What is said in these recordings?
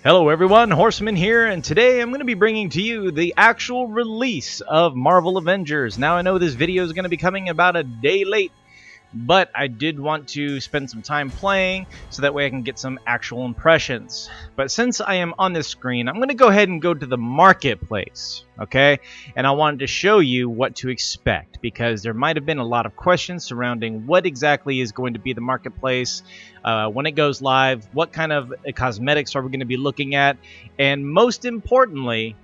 Hello everyone, Horseman here, and today I'm going to be bringing to you the actual release of Marvel Avengers. Now I know this video is going to be coming about a day late, but I did want to spend some time playing so that way I can get some actual impressions. But since I am on this screen, I'm going to go ahead and go to the marketplace, okay? And I wanted to show you what to expect because there might have been a lot of questions surrounding what exactly is going to be the marketplace, when it goes live, what kind of cosmetics are we going to be looking at, and most importantly,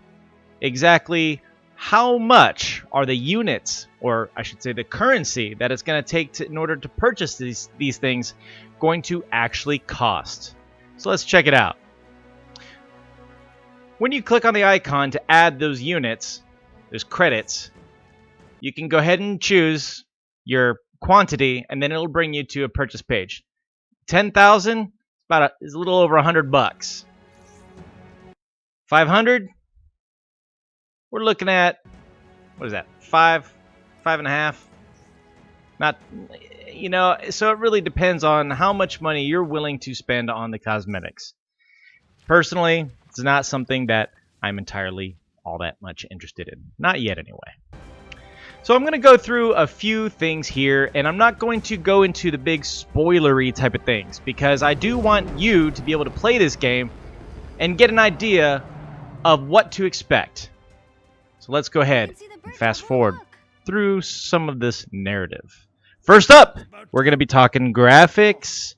exactly how much are the units, or I should say the currency, that it's going to take in order to purchase these things going to actually cost. So let's check it out. When you click on the icon to add those units, there's credits. You can go ahead and choose your quantity, and then it'll bring you to a purchase page. 10,000 is a little over $100. 500. We're looking at, what is that, five and a half? Not, so it really depends on how much money you're willing to spend on the cosmetics. Personally, it's not something that I'm entirely all that much interested in. Not yet, anyway. So I'm going to go through a few things here, and I'm not going to go into the big spoilery type of things, because I do want you to be able to play this game and get an idea of what to expect. So let's go ahead and fast forward through some of this narrative. First up, we're going to be talking graphics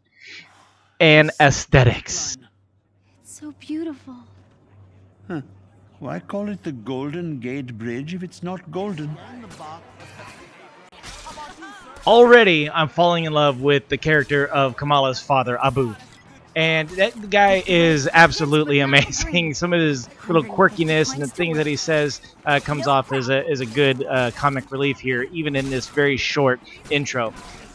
and aesthetics. It's so beautiful. Huh. Why call it the Golden Gate Bridge if it's not golden? Already, I'm falling in love with the character of Kamala's father, Abu. And that guy is absolutely amazing. Some of his little quirkiness and the things that he says comes off as a good comic relief here, even in this very short intro.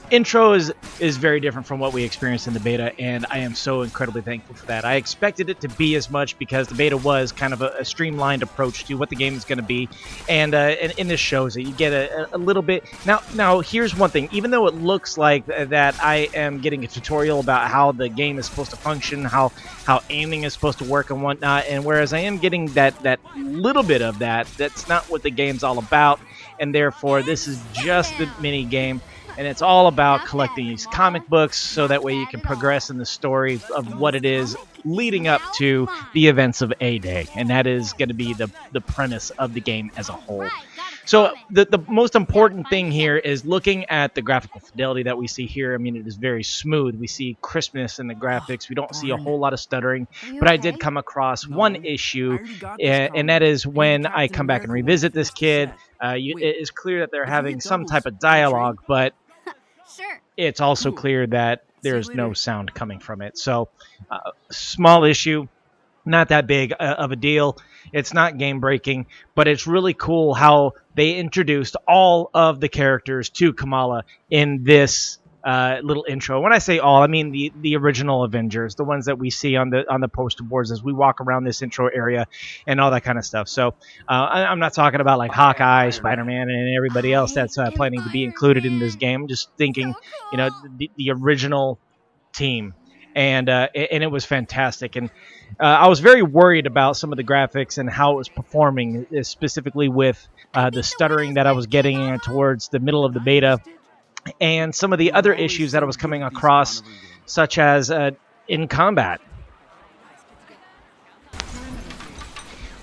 Intro is very different from what we experienced in the beta, and I am so incredibly thankful for that. I expected it to be as much because the beta was kind of a streamlined approach to what the game is going to be, and this shows it. You get a little bit. Now, here's one thing. Even though it looks like that I am getting a tutorial about how the game is supposed to function, how aiming is supposed to work and whatnot, and whereas I am getting that little bit of that, that's not what the game's all about, and therefore this is just the mini game. And it's all about collecting these comic books so that way you can progress in the story of what it is leading up to the events of A-Day. And that is going to be the premise of the game as a whole. So the most important thing here is looking at the graphical fidelity that we see here. I mean, it is very smooth. We see crispness in the graphics. We don't see a whole lot of stuttering. But I did come across one issue, and that is when I come back and revisit this kid, it is clear that they're having some type of dialogue, but it's also clear that there's no sound coming from it. So, small issue, not that big of a deal. It's not game breaking, but it's really cool how they introduced all of the characters to Kamala in this little intro. When I say all, I mean the original Avengers, the ones that we see on the poster boards as we walk around this intro area and all that kind of stuff. So I'm not talking about like Hawkeye, Spider-Man, and everybody else that's planning to be included in this game. I'm just thinking, the original team, and it was fantastic. And I was very worried about some of the graphics and how it was performing, specifically with the stuttering that I was getting towards the middle of the beta. And some of the other issues that I was coming across, such as in combat.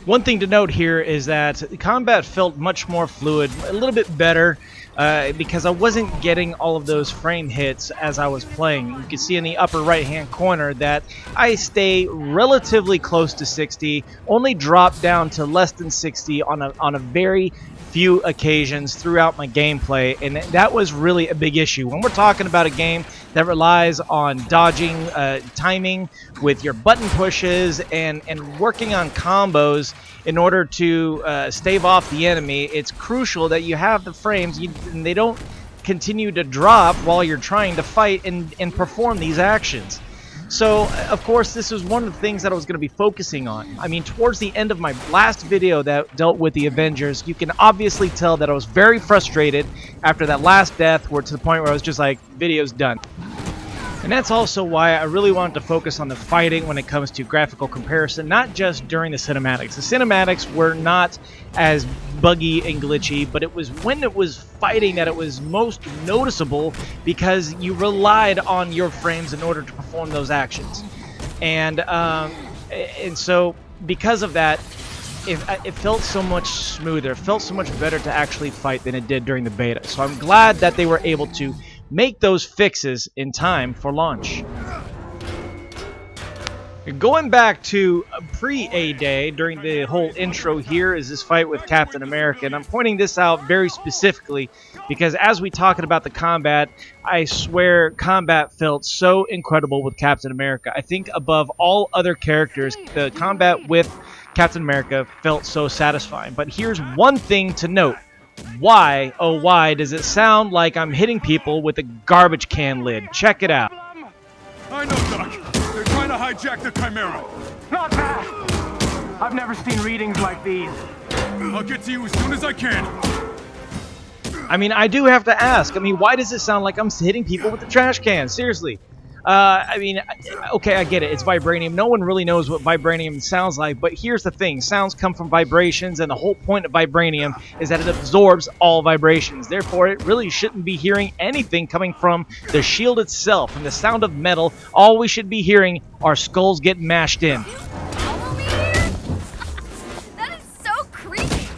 One thing to note here is that combat felt much more fluid, a little bit better, because I wasn't getting all of those frame hits as I was playing. You can see in the upper right-hand corner that I stay relatively close to 60, only drop down to less than 60 on a very few occasions throughout my gameplay, and that was really a big issue. When we're talking about a game that relies on dodging, timing with your button pushes, and working on combos in order to stave off the enemy, it's crucial that you have the frames and they don't continue to drop while you're trying to fight and perform these actions. So, of course, this was one of the things that I was going to be focusing on. I mean, towards the end of my last video that dealt with the Avengers, you can obviously tell that I was very frustrated after that last death, to the point where I was just like, video's done. And that's also why I really wanted to focus on the fighting when it comes to graphical comparison, not just during the cinematics. The cinematics were not as buggy and glitchy, but it was when it was fighting that it was most noticeable because you relied on your frames in order to perform those actions. And so because of that, it felt so much smoother, it felt so much better to actually fight than it did during the beta. So I'm glad that they were able to make those fixes in time for launch. Going back to pre-A-Day, during the whole intro here is this fight with Captain America, and I'm pointing this out very specifically because as we talking about the combat, I swear combat felt so incredible with Captain America. I think above all other characters, the combat with Captain America felt so satisfying. But here's one thing to note. Why, oh why, does it sound like I'm hitting people with a garbage can lid? Check it out. I know, Doc. They're trying to hijack the Chimera. Not bad. I've never seen readings like these. I'll get to you as soon as I can. I mean, I do have to ask. I mean, why does it sound like I'm hitting people with the trash can? Seriously. I mean, okay, I get it. It's vibranium. No one really knows what vibranium sounds like, but here's the thing. Sounds come from vibrations, and the whole point of vibranium is that it absorbs all vibrations. Therefore, it really shouldn't be hearing anything coming from the shield itself. And the sound of metal, all we should be hearing are skulls getting mashed in. Follow me here? That is so creepy.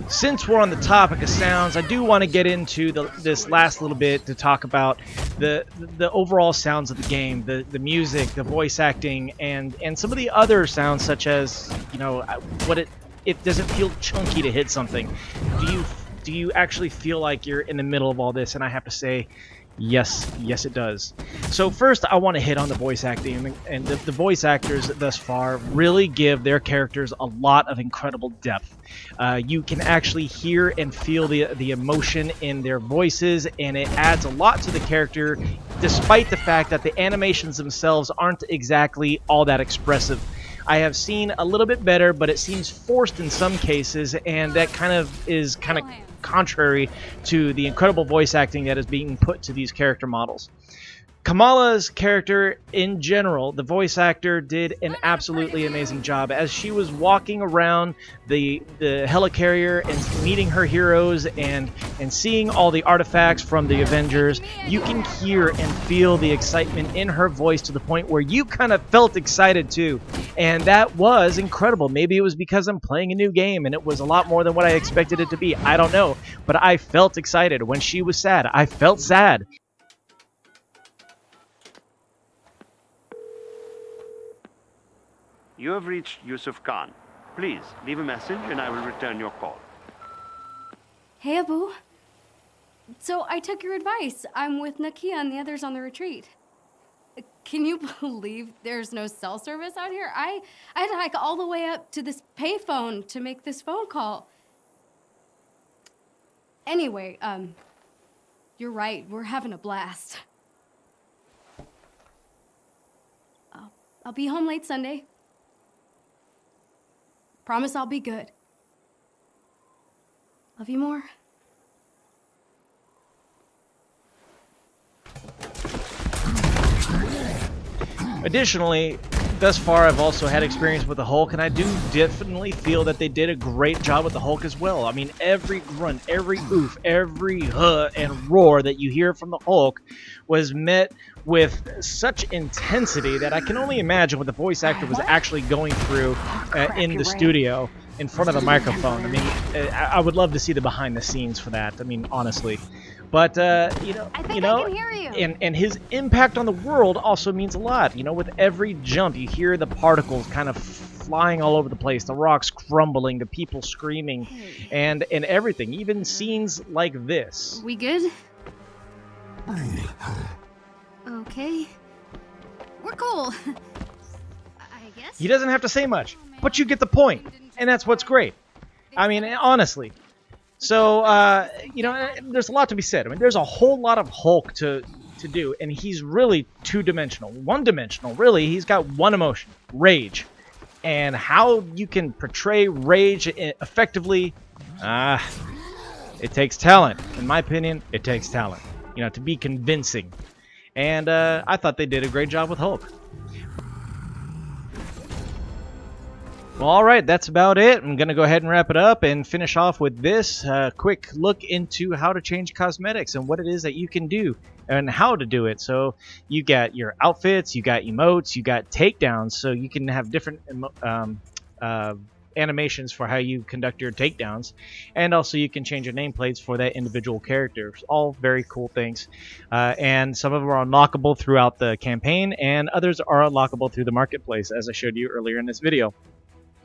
Since we're on the topic of sounds, I do want to get into this last little bit to talk about the overall sounds of the game, the music, the voice acting, and some of the other sounds, such as, you know, what it doesn't feel chunky to hit something. Do you actually feel like you're in the middle of all this? And I have to say, yes, it does. So first, I want to hit on the voice acting, and the voice actors thus far really give their characters a lot of incredible depth. You can actually hear and feel the emotion in their voices, and it adds a lot to the character, despite the fact that the animations themselves aren't exactly all that expressive. I have seen a little bit better, but it seems forced in some cases, and that kind of contrary to the incredible voice acting that is being put to these character models. Kamala's character in general, the voice actor did an absolutely amazing job as she was walking around the helicarrier and meeting her heroes and seeing all the artifacts from the Avengers. You can hear and feel the excitement in her voice to the point where you kind of felt excited too, and that was incredible. Maybe it was because I'm playing a new game and it was a lot more than what I expected it to be. I don't know, but I felt excited. When she was sad, I felt sad. You have reached Yusuf Khan. Please, leave a message and I will return your call. Hey, Abu. So I took your advice. I'm with Nakia and the others on the retreat. Can you believe there's no cell service out here? I had to hike all the way up to this payphone to make this phone call. Anyway, you're right. We're having a blast. I'll be home late Sunday. Promise I'll be good. Love you more. Additionally, thus far I've also had experience with the Hulk, and I do definitely feel that they did a great job with the Hulk as well. I mean, every grunt, every oof, every huh and roar that you hear from the Hulk was met with such intensity that I can only imagine what the voice actor was actually going through in the studio in front of the microphone. I mean, I would love to see the behind the scenes for that. I mean, honestly. But I can hear you. And his impact on the world also means a lot. You know, with every jump, you hear the particles kind of flying all over the place, the rocks crumbling, the people screaming, and everything. Even scenes like this. We good? Okay. We're cool. I guess. He doesn't have to say much, but you get the point, and that's what's great. I mean, honestly. So, you know, there's a lot to be said. I mean, there's a whole lot of Hulk to do, and he's really two-dimensional. One-dimensional, really. He's got one emotion, rage. And how you can portray rage effectively, it takes talent. In my opinion, it takes talent. You know, to be convincing. And I thought they did a great job with Hulk. Well, all right, that's about it. I'm going to go ahead and wrap it up and finish off with this quick look into how to change cosmetics and what it is that you can do and how to do it. So you got your outfits, you got emotes, you got takedowns, so you can have different animations for how you conduct your takedowns, and also you can change your nameplates for that individual character. All very cool things, and some of them are unlockable throughout the campaign, and others are unlockable through the marketplace, as I showed you earlier in this video.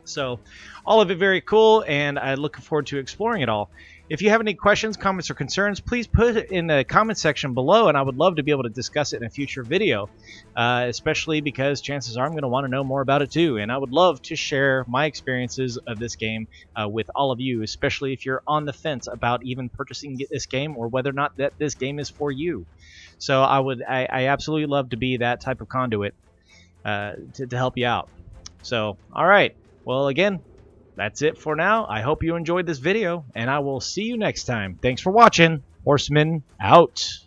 So all of it very cool, and I look forward to exploring it all. If you have any questions, comments, or concerns, please put it in the comment section below, and I would love to be able to discuss it in a future video, especially because chances are I'm going to want to know more about it too, and I would love to share my experiences of this game with all of you, especially if you're on the fence about even purchasing this game or whether or not that this game is for you. So I absolutely love to be that type of conduit to help you out. So, all right. Well, again, that's it for now. I hope you enjoyed this video, and I will see you next time. Thanks for watching. Horseman out.